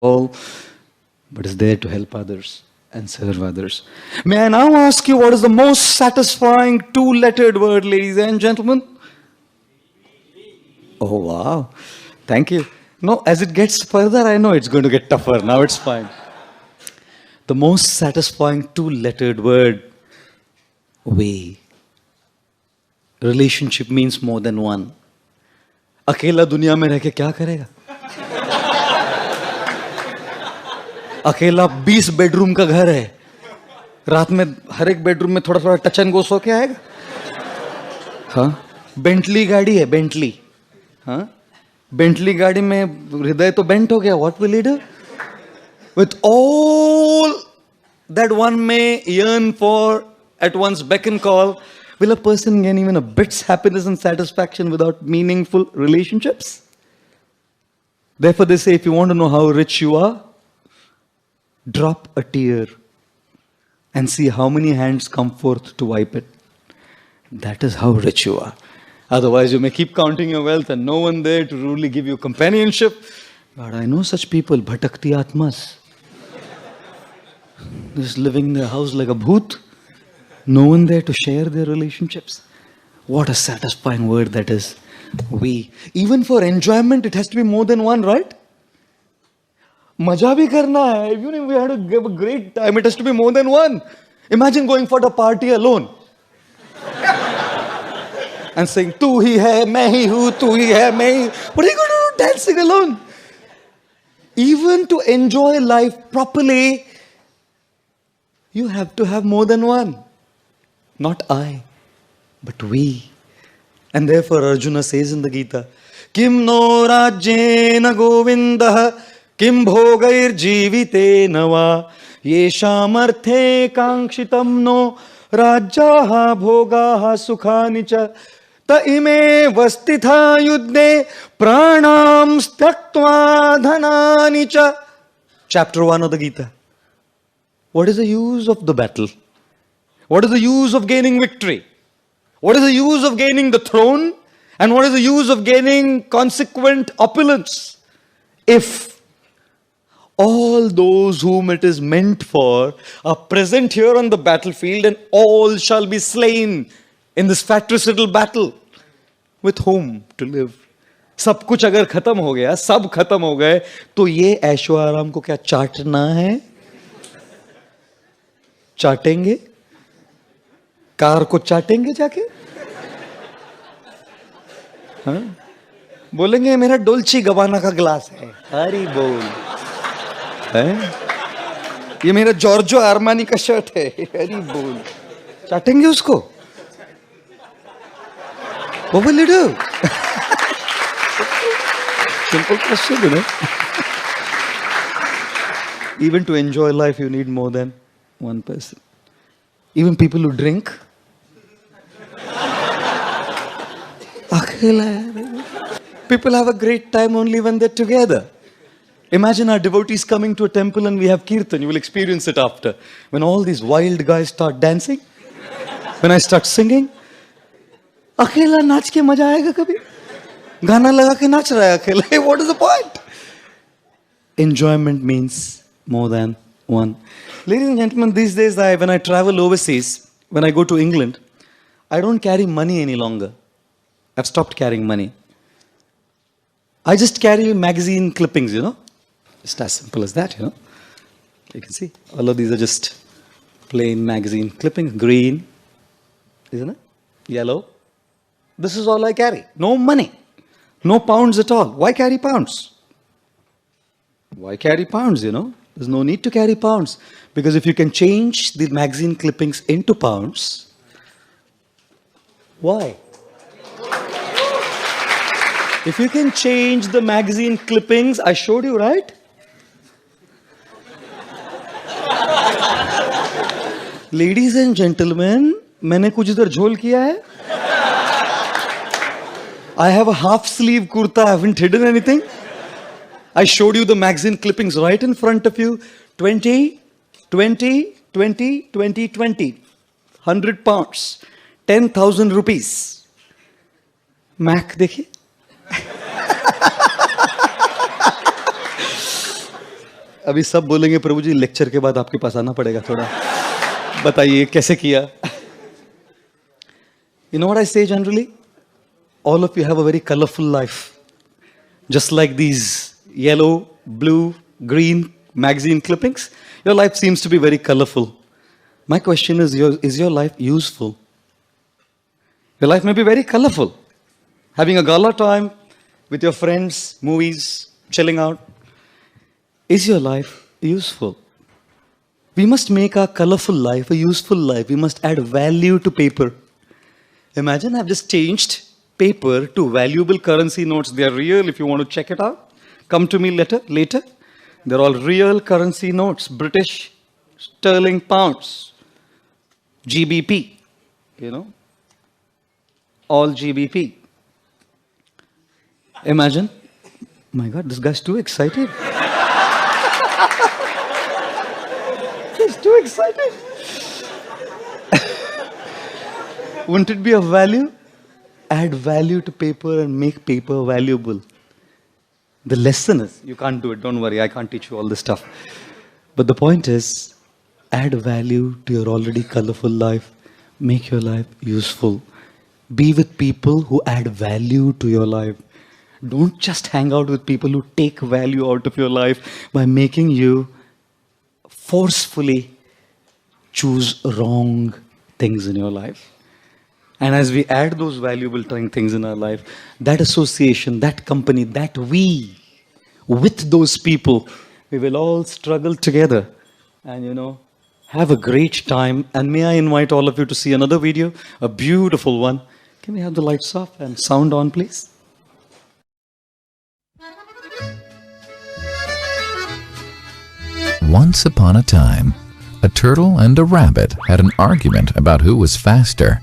all, but is there to help others and serve others. May I now ask you what is the most satisfying two-lettered word, ladies and gentlemen? Oh, wow. Thank you. No, as it gets further, I know it's going to get tougher. Now it's fine. The most satisfying two-lettered word, way. Relationship means more than one. अकेला दुनिया में रह के क्या करेगा? अकेला 20 bedroom का घर है, रात में हर एक बेडरूम में थोड़ा थोड़ा टच एंड गो सो के आएगा. हाँ, बेंटली गाड़ी है, बेंटली. हाँ, बेंटली गाड़ी में हृदय तो बेंट हो गया. What will he do with all that one may yearn for at one's beck and call? Will a person gain even a bit's happiness and satisfaction without meaningful relationships? Therefore, they say if you want to know how rich you are, drop a tear and see how many hands come forth to wipe it. That is how rich you are. Otherwise, you may keep counting your wealth and no one there to really give you companionship. But I know such people, bhatakti atmas. Just living in their house like a bhoot. No one there to share their relationships. What a satisfying word that is. We. Even for enjoyment, it has to be more than one, right? Maja bhi karna hai. Even if we had to give a great time, it has to be more than one. Imagine going for the party alone. And saying, tu hi hai, main hi hu, tu hi hai, main hi. What are you going to do dancing alone? Even to enjoy life properly, you have to have more than one. Not I, but we. And therefore Arjuna says in the Gita, Kim no rajyena govindah, kim bhogair jivite nava, yesham arthe kankshitam no rajyaha bhogaha sukhani cha, ta ime vastitha yudne pranam styaktva dhanani cha. Chapter 1 of the Gita. What is the use of the battle? What is the use of gaining victory? What is the use of gaining the throne? And what is the use of gaining consequent opulence? If all those whom it is meant for are present here on the battlefield and all shall be slain in this fratricidal battle, with whom to live? सब कुछ अगर खत्म हो गया, सब खत्म हो गए, तो ये ऐशो आराम को क्या चाटना है? चाटेंगे? कार को चाटेंगे जाके? हाँ? बोलेंगे मेरा डोल्ची गबाना का ग्लास है, हरी बोल है? ये मेरा जॉर्जो आर्मानी का शर्ट है, हरी बोल. चाटेंगे उसको? What will you do? Simple question, you know. Even to enjoy life, you need more than one person. Even people who drink. People have a great time only when they're together. Imagine our devotees coming to a temple and we have kirtan. You will experience it after. When all these wild guys start dancing, when I start singing, अकेला नाच के मजा आएगा कभी? गाना लगा के नाच रहा है अकेला. What is the point? Enjoyment means more than one. Ladies and gentlemen, these days when I travel overseas, when I go to England, I don't carry money any longer. I've stopped carrying money. I just carry magazine clippings, you know. Just as simple as that, you know. You can see all of these are just plain magazine clippings. Green, isn't it? Yellow. This is all I carry. No money. No pounds at all. Why carry pounds? Why carry pounds, you know? There's no need to carry pounds. Because if you can change the magazine clippings into pounds, why? If you can change the magazine clippings, I showed you, right? Ladies and gentlemen, मैंने कुछ इधर झोल किया है? I have a half sleeve kurta, I haven't hidden anything. I showed you the magazine clippings right in front of you. 20, 20, 20, 20, 20. 100 pounds. 10,000 rupees. Mac देखिए. अभी सब बोलेंगे प्रभु जी लेक्चर के बाद आपके पास आना पड़ेगा थोड़ा, बताइए कैसे किया. You know what I say generally? All of you have a very colorful life. Just like these yellow, blue, green magazine clippings, your life seems to be very colorful. My question is your life useful? Your life may be very colorful. Having a gala time with your friends, movies, chilling out. Is your life useful? We must make our colorful life a useful life. We must add value to paper. Imagine I've just changed paper to valuable currency notes. They are real if you want to check it out. Come to me later. They're all real currency notes. British sterling pounds. GBP. You know. All GBP. Imagine. My God, this guy's too excited. He's too excited. Wouldn't it be of value? Add value to paper and make paper valuable. The lesson is, you can't do it, don't worry, I can't teach you all this stuff. But the point is, add value to your already colorful life. Make your life useful. Be with people who add value to your life. Don't just hang out with people who take value out of your life by making you forcefully choose wrong things in your life. And as we add those valuable things in our life, that association, that company, that we, with those people, we will all struggle together and, have a great time. And may I invite all of you to see another video, a beautiful one. Can we have the lights off and sound on, please? Once upon a time, a turtle and a rabbit had an argument about who was faster.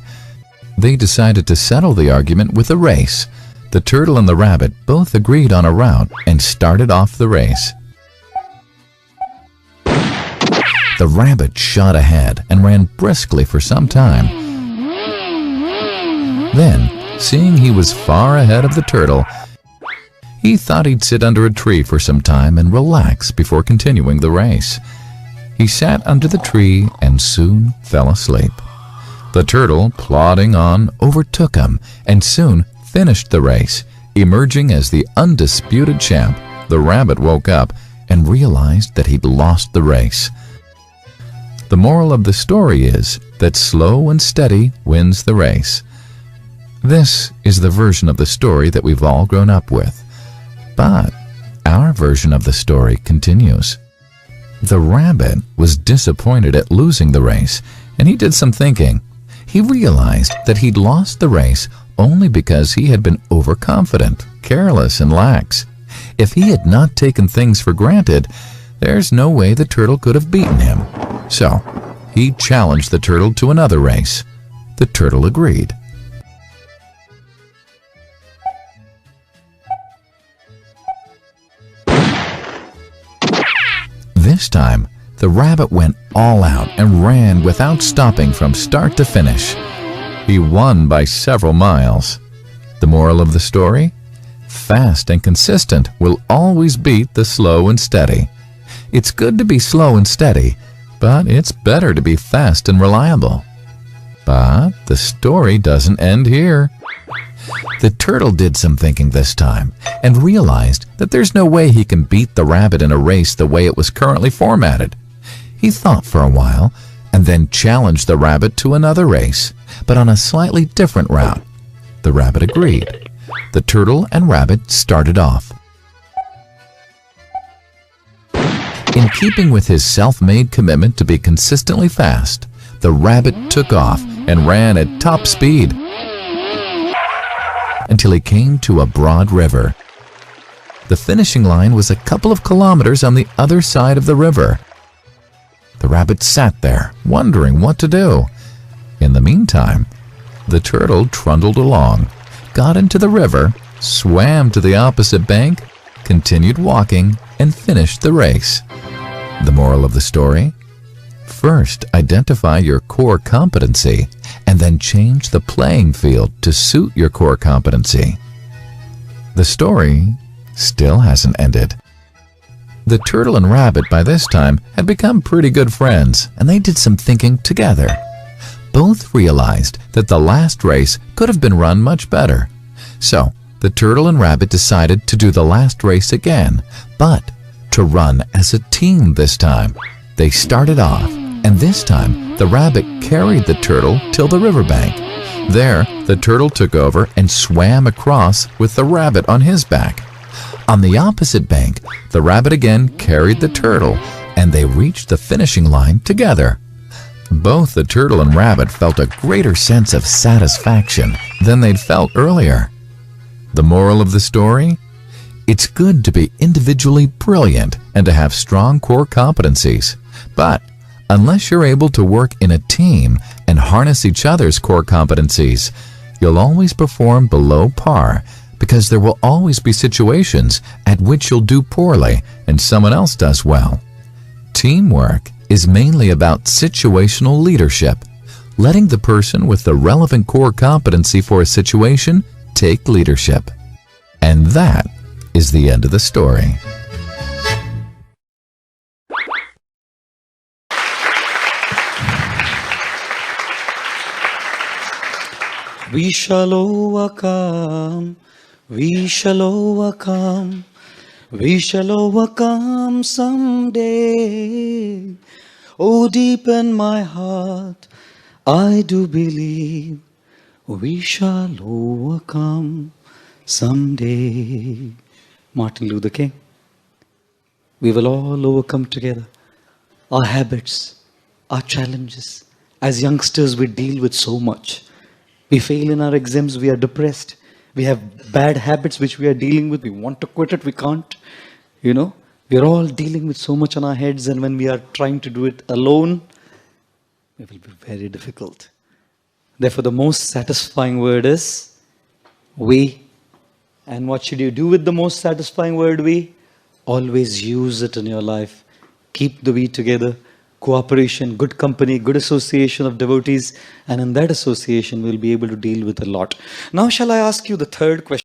They decided to settle the argument with a race. The turtle and the rabbit both agreed on a route and started off the race. The rabbit shot ahead and ran briskly for some time. Then, seeing he was far ahead of the turtle, he thought he'd sit under a tree for some time and relax before continuing the race. He sat under the tree and soon fell asleep. The turtle, plodding on, overtook him and soon finished the race. Emerging as the undisputed champ, the rabbit woke up and realized that he'd lost the race. The moral of the story is that slow and steady wins the race. This is the version of the story that we've all grown up with. But our version of the story continues. The rabbit was disappointed at losing the race, and he did some thinking. He realized that he'd lost the race only because he had been overconfident, careless, and lax. If he had not taken things for granted, there's no way the turtle could have beaten him. So, he challenged the turtle to another race. The turtle agreed. This time, the rabbit went all out and ran without stopping from start to finish. He won by several miles. The moral of the story? Fast and consistent will always beat the slow and steady. It's good to be slow and steady, but it's better to be fast and reliable. But the story doesn't end here. The turtle did some thinking this time and realized that there's no way he can beat the rabbit in a race the way it was currently formatted. He thought for a while and then challenged the rabbit to another race, but on a slightly different route. The rabbit agreed. The turtle and rabbit started off. In keeping with his self-made commitment to be consistently fast, the rabbit took off and ran at top speed until he came to a broad river. The finishing line was a couple of kilometers on the other side of the river. The rabbit sat there, wondering what to do. In the meantime, the turtle trundled along, got into the river, swam to the opposite bank, continued walking, and finished the race. The moral of the story? First, identify your core competency, and then change the playing field to suit your core competency. The story still hasn't ended. The turtle and rabbit by this time had become pretty good friends, and they did some thinking together. Both realized that the last race could have been run much better. So, the turtle and rabbit decided to do the last race again, but to run as a team this time. They started off, and this time the rabbit carried the turtle till the riverbank. There, the turtle took over and swam across with the rabbit on his back. On the opposite bank, the rabbit again carried the turtle, and they reached the finishing line together. Both the turtle and rabbit felt a greater sense of satisfaction than they'd felt earlier. The moral of the story? It's good to be individually brilliant and to have strong core competencies. But unless you're able to work in a team and harness each other's core competencies, you'll always perform below par, because there will always be situations at which you'll do poorly and someone else does well. Teamwork is mainly about situational leadership, letting the person with the relevant core competency for a situation take leadership. And that is the end of the story. We shall overcome, we shall overcome, we shall overcome someday. Oh, deep in my heart, I do believe we shall overcome someday. Martin Luther King. We will all overcome together. Our habits, our challenges. As youngsters, we deal with so much. We fail in our exams, we are depressed. We have bad habits which we are dealing with. We want to quit it, we can't. We are all dealing with so much on our heads, and when we are trying to do it alone, it will be very difficult. Therefore, the most satisfying word is we. And what should you do with the most satisfying word we? Always use it in your life. Keep the we together. Cooperation, good company, good association of devotees, and in that association we'll be able to deal with a lot. Now shall I ask you the third question?